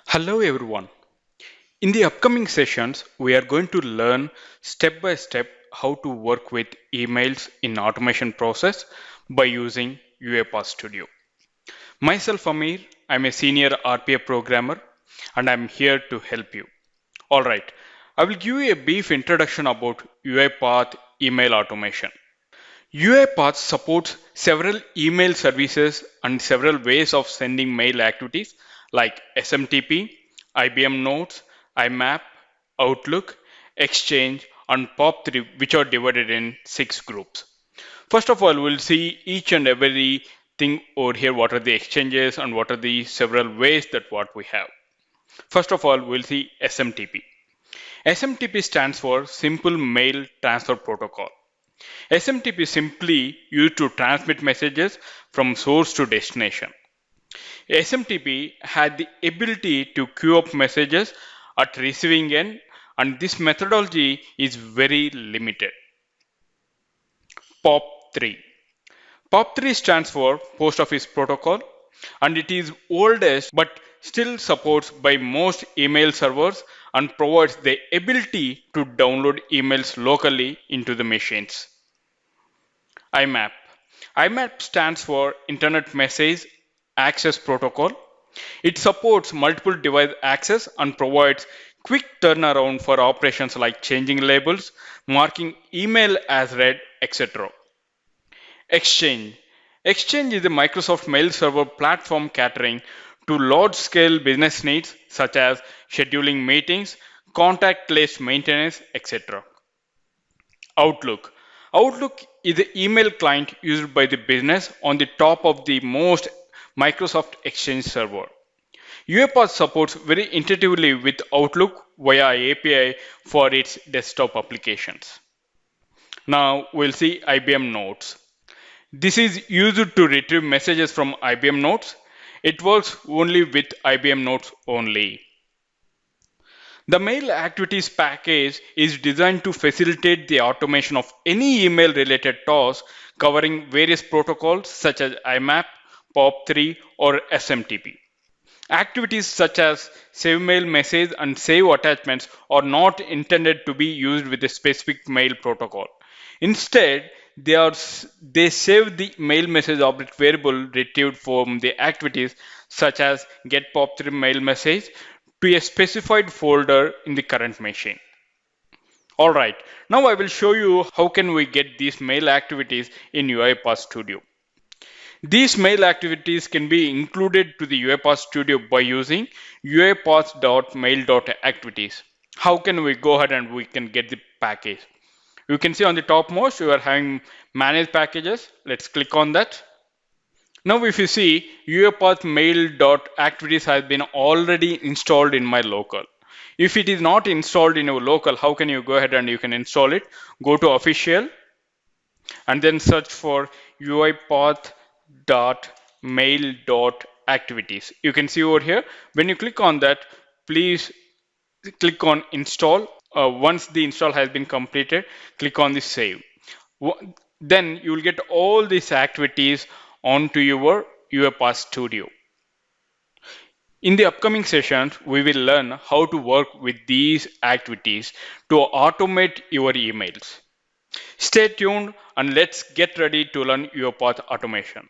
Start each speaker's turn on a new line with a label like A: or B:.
A: Hello everyone. In the upcoming sessions, we are going to learn step by step how to work with emails in automation process by using UiPath Studio. Myself Amir, I'm a senior RPA programmer and I'm here to help you. Alright, I will give you a brief introduction about UiPath email automation. UiPath supports several email services and several ways of sending mail activities like SMTP, IBM Notes, IMAP, Outlook, Exchange, and POP3, which are divided in 6 groups. First of all, we'll see each and every thing over here. What are the exchanges and what are the several ways that what we have. First of all, we'll see SMTP. SMTP stands for Simple Mail Transfer Protocol. SMTP is simply used to transmit messages from source to destination. SMTP had the ability to queue up messages at receiving end, and this methodology is very limited. POP3. POP3 stands for Post Office Protocol, and it is oldest but still supports by most email servers and provides the ability to download emails locally into the machines. IMAP. IMAP stands for Internet Message Access Protocol. It supports multiple device access and provides quick turnaround for operations like changing labels, marking email as read, etc. Exchange. Exchange is a Microsoft mail server platform catering to large-scale business needs such as scheduling meetings, contact list maintenance, etc. Outlook. Outlook is the email client used by the business on the top of the most Microsoft Exchange server. UiPath supports very intuitively with Outlook via API for its desktop applications. Now we'll see IBM Notes. This is used to retrieve messages from IBM Notes. It works only with IBM Notes only. The Mail Activities package is designed to facilitate the automation of any email related task covering various protocols such as IMAP, POP3, or SMTP. Activities such as save mail message and save attachments are not intended to be used with a specific mail protocol. Instead, they save the mail message object variable retrieved from the activities such as get POP3 mail message to a specified folder in the current machine. Alright, now I will show you how can we get these mail activities in UiPath Studio. These mail activities can be included to the UiPath Studio by using uipath.mail.activities. How can we go ahead and we can get the package? You can see on the topmost you are having manage packages. Let's click on that. Now if you see UiPath mail.activities has been already installed in my local. If it is not installed in your local, how can you go ahead and you can install it? Go to official and then search for uipath.mail.activities. You can see over here, when you click on that, please click on install. Once the install has been completed, click on the save. Then you will get all these activities onto your UiPath Studio. In the upcoming sessions, we will learn how to work with these activities to automate your emails. Stay tuned and let's get ready to learn UiPath automation.